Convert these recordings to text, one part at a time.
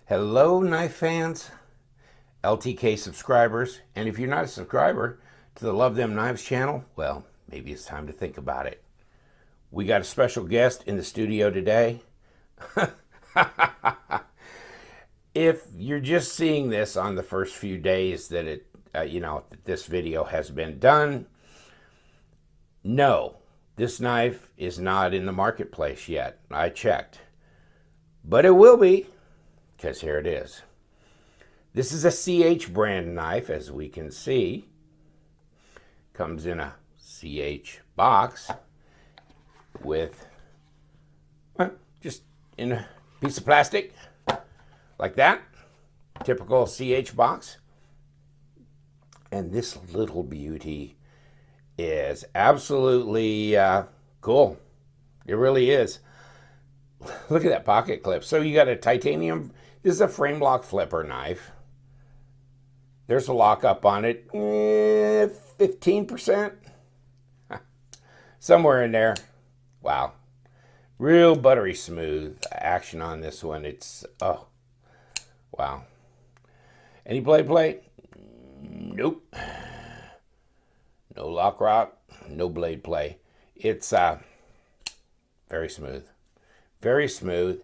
Hello, knife fans, LTK subscribers, and if you're not a subscriber to the Love Them Knives channel, well, maybe it's time to think about it. We got a special guest in the studio today. If you're just seeing this on the first few days that this video has been done, no, this knife is not in the marketplace yet. I checked, but it will be, because here it is. This is a CH brand knife, as we can see. Comes in a CH box with, just in a piece of plastic, like that. Typical CH box. And this little beauty is absolutely cool. It really is. Look at that pocket clip. So you got a titanium, this is a frame lock flipper knife. There's a lockup on it, 15%, somewhere in there. Wow, real buttery smooth action on this one. It's, oh, wow. Any blade play? Nope. No lock rock, no blade play. It's very smooth, very smooth.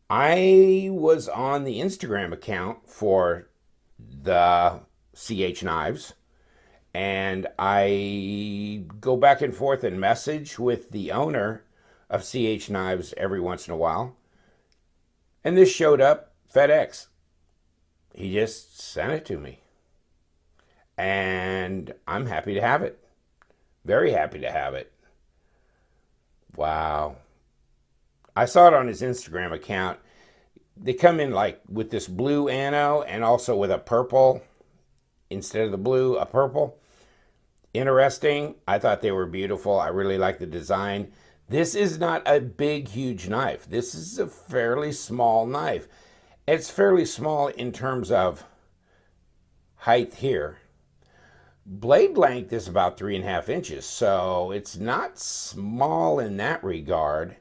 I was on the Instagram account for the CH knives, and I go back and forth and message with the owner of CH knives every once in a while, and this showed up FedEx. He just sent it to me, and I'm happy to have it. Very happy to have it. Wow. I saw it on his Instagram account. They come in like with this blue ano and also with a purple, instead of the blue, a purple. Interesting. I thought they were beautiful. I really like the design. This is not a big, huge knife. This is a fairly small knife. It's fairly small in terms of height here. Blade length is about 3.5 inches, so it's not small in that regard,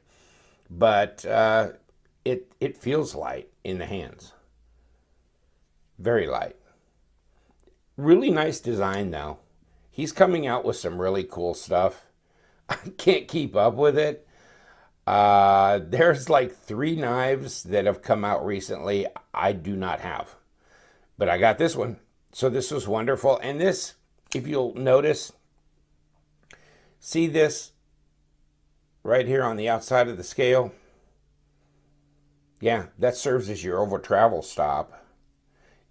but it feels light in the hands. Very light. Really nice design, though. He's coming out with some really cool stuff. I can't keep up with it. There's like 3 knives that have come out recently I do not have. But I got this one. So this was wonderful. And this, if you'll notice, see this right here on the outside of the scale? Yeah, that serves as your over travel stop.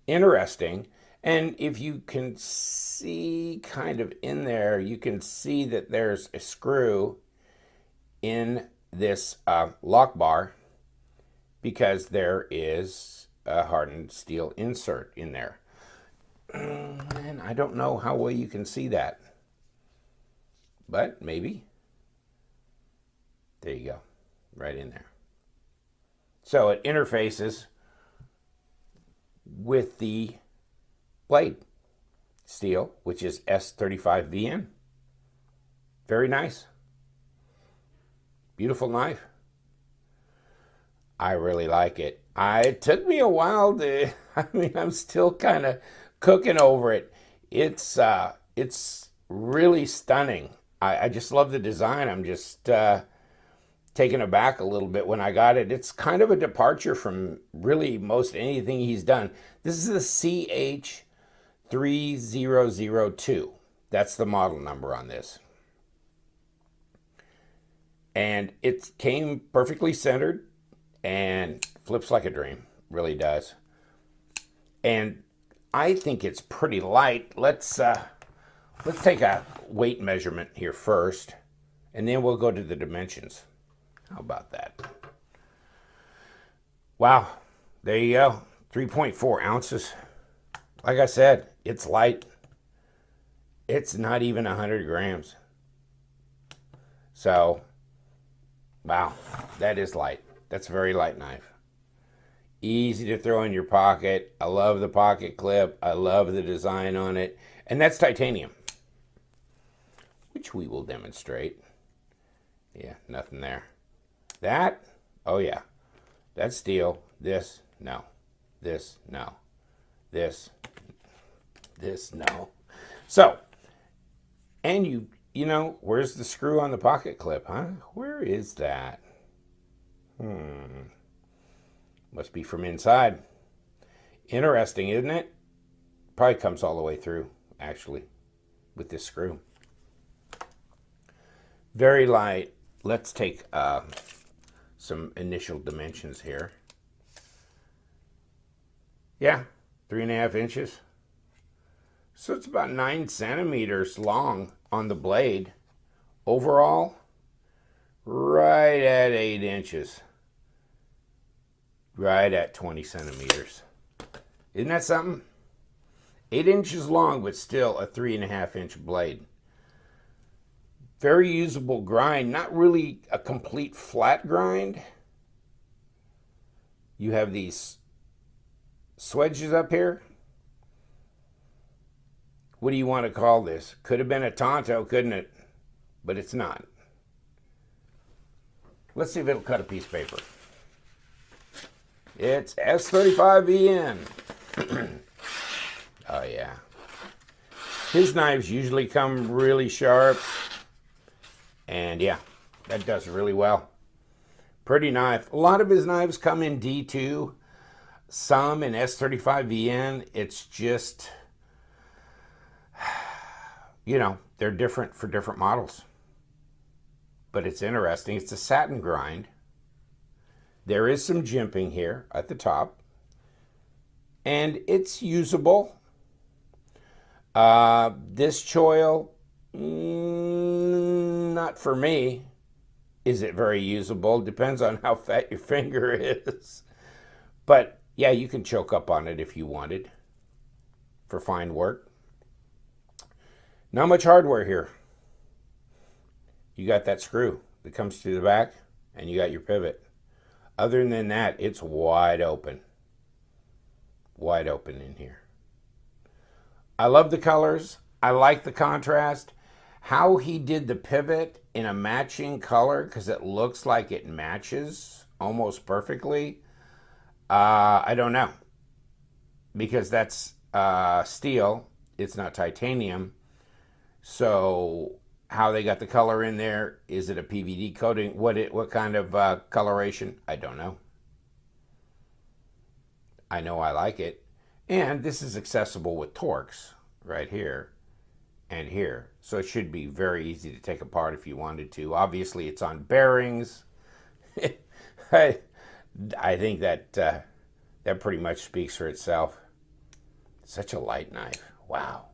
Interesting. And if you can see kind of in there, you can see that there's a screw in this lock bar, because there is a hardened steel insert in there. And I don't know how well you can see that, but maybe. There you go, right in there. So it interfaces with the blade steel, which is S35VN. Very nice. Beautiful knife. I really like it. It took me a while to, I'm still kind of cooking over it. It's really stunning. I just love the design. I'm just taken aback a little bit when I got it. It's kind of a departure from really most anything he's done. This is the CH3002. That's the model number on this. And it came perfectly centered and flips like a dream. Really does. And I think it's pretty light. Let's take a weight measurement here first, and then we'll go to the dimensions. How about that? Wow, there you go. 3.4 ounces. Like I said, it's light. It's not even 100 grams. So, wow, that is light. That's a very light knife. Easy to throw in your pocket. I love the pocket clip. I love the design on it. And that's titanium, which we will demonstrate. Yeah, nothing there. That, oh yeah, that's steel. This, no. this, no. This, no. So, and you know, where's the screw on the pocket clip, huh? Where is that? Must be from inside. Interesting, isn't it? Probably comes all the way through, actually, with this screw. Very light. Let's take some initial dimensions here. Yeah, 3.5 inches. So it's about 9 centimeters long on the blade. Overall, right at 8 inches. Right at 20 centimeters. Isn't that something? 8 inches long, but still a 3.5 inch blade. Very usable grind. Not really a complete flat grind. You have these swedges up here. What do you want to call this? Could have been a Tonto, couldn't it? But it's not. Let's see if it'll cut a piece of paper. It's S35VN. Oh yeah. His knives usually come really sharp. And yeah, that does really well. Pretty knife. A lot of his knives come in D2. Some in S35VN. It's just, you know, they're different for different models. But it's interesting. It's a satin grind. There is some jimping here at the top. And it's usable. This choil, not for me. Is it very usable? Depends on how fat your finger is. But yeah, you can choke up on it if you wanted for fine work. Not much hardware here. You got that screw that comes through the back, and you got your pivot. Other than that, it's wide open. Wide open in here. I love the colors. I like the contrast. How he did the pivot in a matching color, because it looks like it matches almost perfectly. I don't know. Because that's steel. It's not titanium. So how they got the color in there, is it a PVD coating? What kind of coloration? I don't know. I know I like it. And this is accessible with Torx right here and here. So it should be very easy to take apart if you wanted to. Obviously, it's on bearings. I think that that pretty much speaks for itself. Such a light knife. Wow.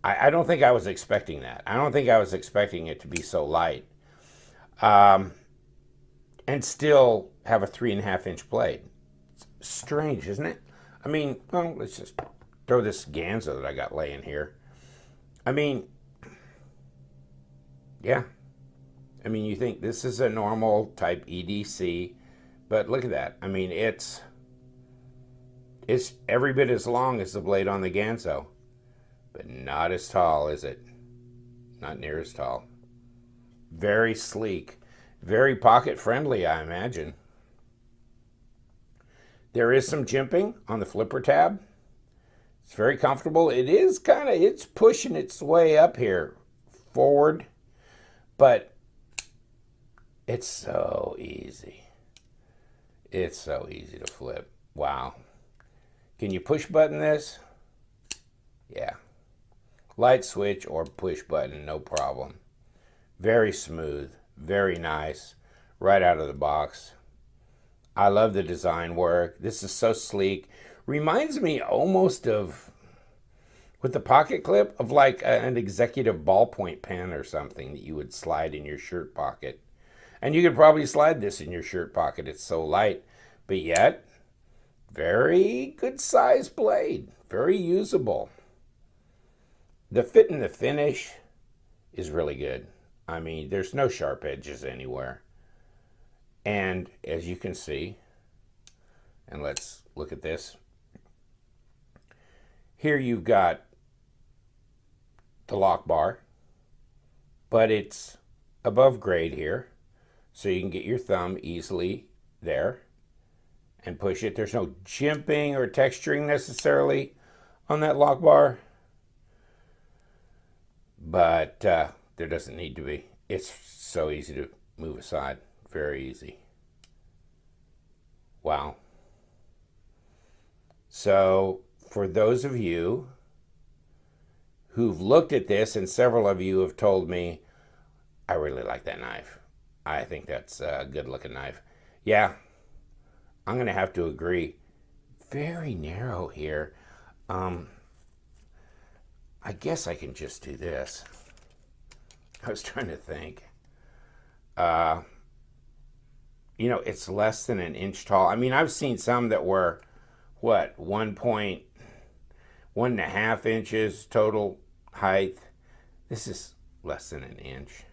I don't think I was expecting that. I don't think I was expecting it to be so light. And still have a 3.5 inch blade. It's strange, isn't it? I mean, well, let's just throw this Ganzo that I got laying here. I mean, yeah. I mean, you think this is a normal type EDC, but look at that. I mean, it's every bit as long as the blade on the Ganzo, but not as tall, is it? Not near as tall. Very sleek, very pocket friendly, I imagine. There is some jimping on the flipper tab. It's very comfortable. It is it's pushing its way up here forward, but it's so easy. It's so easy to flip. Wow. Can you push button this? Yeah. Light switch or push button, no problem. Very smooth, very nice, right out of the box. I love the design work. This is so sleek. Reminds me almost of, with the pocket clip, of like an executive ballpoint pen or something that you would slide in your shirt pocket. And you could probably slide this in your shirt pocket. It's so light, but yet very good size blade, very usable. The fit and the finish is really good. I mean, there's no sharp edges anywhere. And as you can see, and let's look at this. Here you've got the lock bar, but it's above grade here, so you can get your thumb easily there. and push it. There's no jimping or texturing necessarily on that lock bar, but there doesn't need to be. It's so easy to move aside. Very easy. Wow. So for those of you who've looked at this, and several of you have told me, I really like that knife. I think that's a good looking knife. Yeah, I'm going to have to agree. Very narrow here. I guess I can just do this. I was trying to think. It's less than an inch tall. I mean, I've seen some that were, what, 1.5 inches total height. This is less than an inch.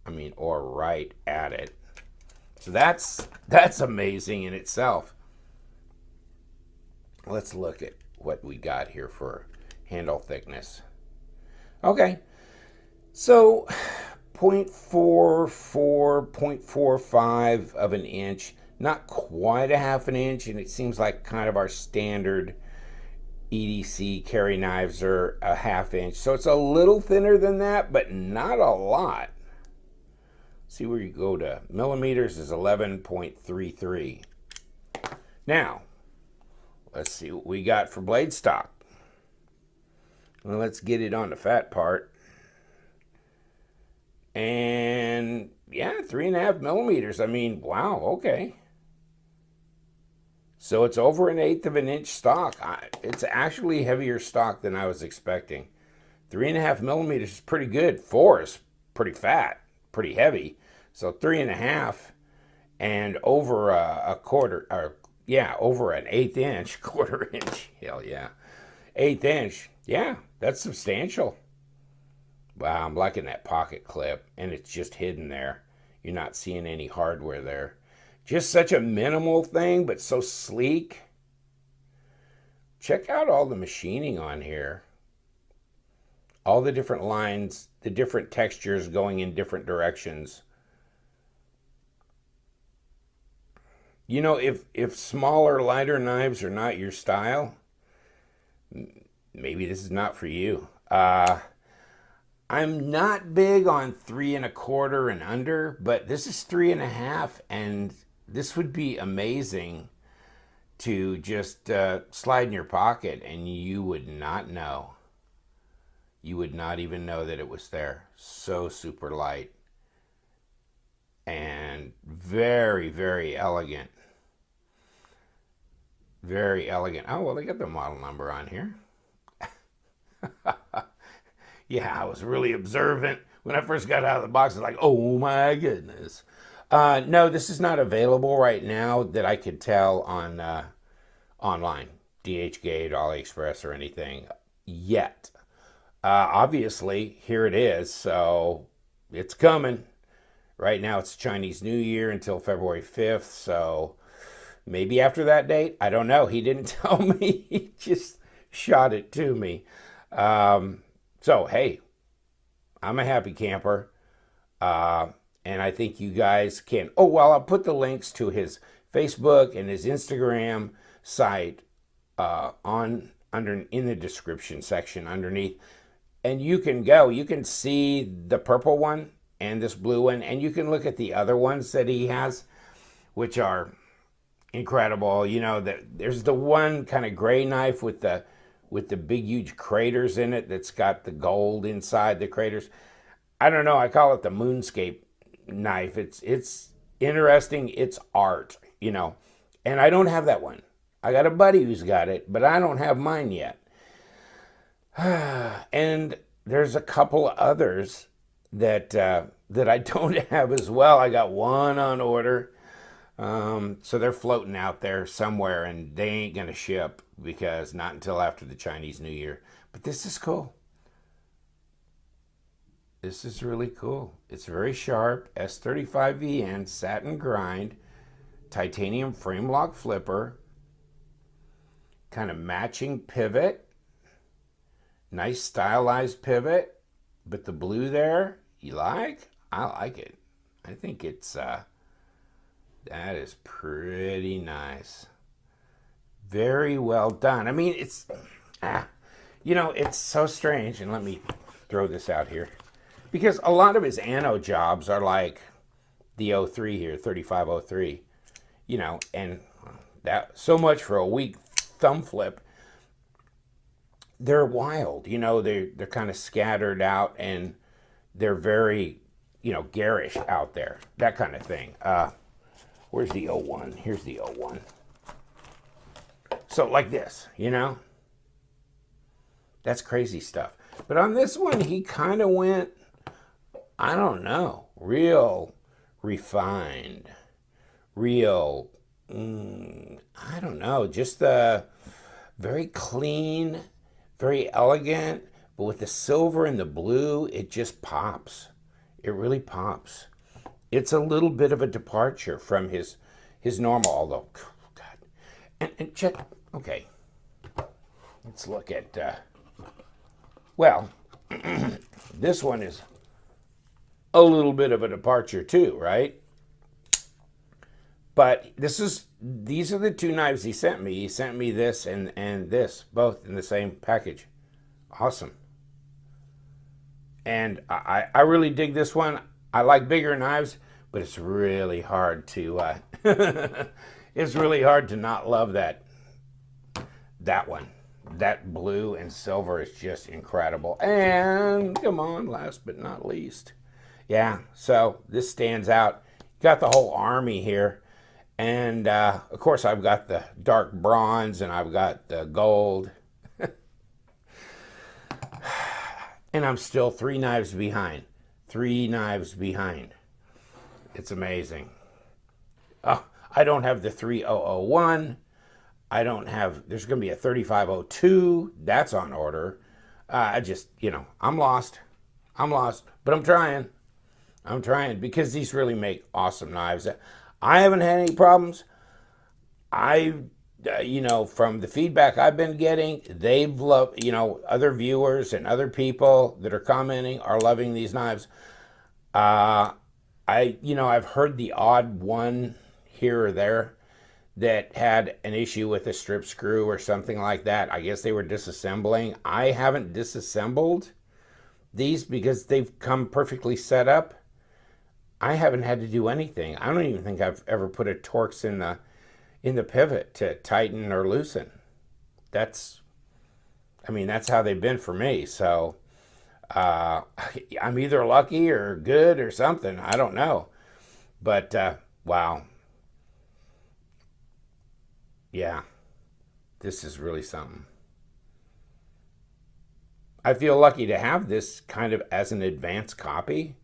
I mean, or right at it. So that's amazing in itself. Let's look at what we got here for handle thickness. Okay, so 0.44, 0.45 of an inch, not quite a half an inch, and it seems like kind of our standard EDC carry knives are a half inch. So it's a little thinner than that, but not a lot. See where you go to millimeters is 11.33. Now, let's see what we got for blade stock. Well, let's get it on the fat part. And yeah, 3.5 millimeters. I mean, wow, okay. So it's over 1/8 of an inch stock. It's actually heavier stock than I was expecting. 3.5 millimeters is pretty good. 4 is pretty fat, pretty heavy. So 3.5 and over a quarter, or yeah, over an 1/8 inch, quarter inch. Hell yeah, 1/8 inch. Yeah, that's substantial. Wow, I'm liking that pocket clip, and it's just hidden there. You're not seeing any hardware there. Just such a minimal thing, but so sleek. Check out all the machining on here. All the different lines, the different textures going in different directions. You know, if smaller, lighter knives are not your style, maybe this is not for you. I'm not big on 3.25 and under, but this is 3.5, and this would be amazing to just slide in your pocket and you would not know. You would not even know that it was there. So super light and very, very elegant. Very elegant. Oh, well, they got the model number on here. Yeah, I was really observant. When I first got out of the box, I was like, oh my goodness. No, this is not available right now that I could tell on online, DHgate, AliExpress, or anything yet. Obviously, here it is, so it's coming. Right now, it's Chinese New Year until February 5th, so maybe after that date. I don't know. He didn't tell me. He just shot it to me. So, hey, I'm a happy camper. And I think you guys can. Oh, well, I'll put the links to his Facebook and his Instagram site in the description section underneath. And you can go. You can see the purple one and this blue one. And you can look at the other ones that he has, which are incredible. You know, there's the one kind of gray knife with the big, huge craters in it that's got the gold inside the craters. I don't know. I call it the moonscape knife. It's interesting. It's art, you know. And I don't have that one. I got a buddy who's got it, but I don't have mine yet. And there's a couple of others that I don't have as well. I got one on order. So they're floating out there somewhere, and they ain't going to ship because not until after the Chinese New Year. But this is cool. This is really cool. It's very sharp. S35VN satin grind, titanium frame lock flipper, kind of matching pivot, nice stylized pivot. But the blue there, you like? I like it. I think it's That is pretty nice. Very well done. I mean, it's, it's so strange. And let me throw this out here. Because a lot of his ano jobs are like the 03 here, 3503. And that so much for a weak thumb flip. They're wild, they're kind of scattered out, and they're very, garish out there, that kind of thing. Where's the 01? Here's the 01. So like this, that's crazy stuff. But on this one, he kind of went, I don't know, real refined, real, I don't know, just very clean, very elegant, but with the silver and the blue, it just pops. It really pops. It's a little bit of a departure from his normal, although, God. And check, okay, let's look at, well, this one is a little bit of a departure too, right? But these are the two knives he sent me. He sent me this and this, both in the same package. Awesome. And I really dig this one. I like bigger knives, but it's really hard to it's really hard to not love that one. That blue and silver is just incredible. And come on, last but not least. Yeah, so this stands out. Got the whole army here. And of course, I've got the dark bronze and I've got the gold. And I'm still 3 knives behind. 3 knives behind. It's amazing. Oh, I don't have the 3001. I don't have, there's going to be a 3502. That's on order. I just, I'm lost. But I'm trying. Because these really make awesome knives. I haven't had any problems. From the feedback I've been getting, they've loved, other viewers and other people that are commenting are loving these knives. I've heard the odd one here or there that had an issue with a strip screw or something like that. I guess they were disassembling. I haven't disassembled these because they've come perfectly set up. I haven't had to do anything. I don't even think I've ever put a Torx in the pivot to tighten or loosen. That's how they've been for me. So I'm either lucky or good or something. I don't know. But wow. Yeah, this is really something. I feel lucky to have this kind of as an advance copy.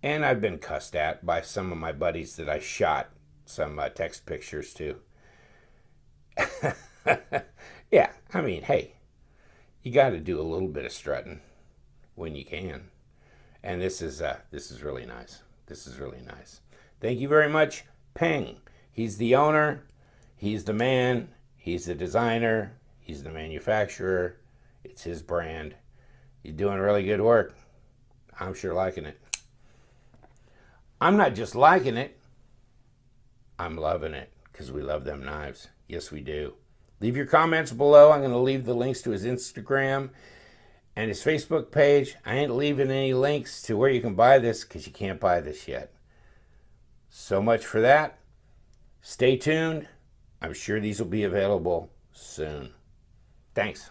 And I've been cussed at by some of my buddies that I shot some text pictures to. Yeah, hey, you got to do a little bit of strutting when you can. And this is really nice. This is really nice. Thank you very much, Peng. He's the owner. He's the man. He's the designer. He's the manufacturer. It's his brand. He's doing really good work. I'm sure liking it. I'm not just liking it, I'm loving it, because we love them knives. Yes, we do. Leave your comments below. I'm going to leave the links to his Instagram and his Facebook page. I ain't leaving any links to where you can buy this, because you can't buy this yet. So much for that. Stay tuned. I'm sure these will be available soon. Thanks.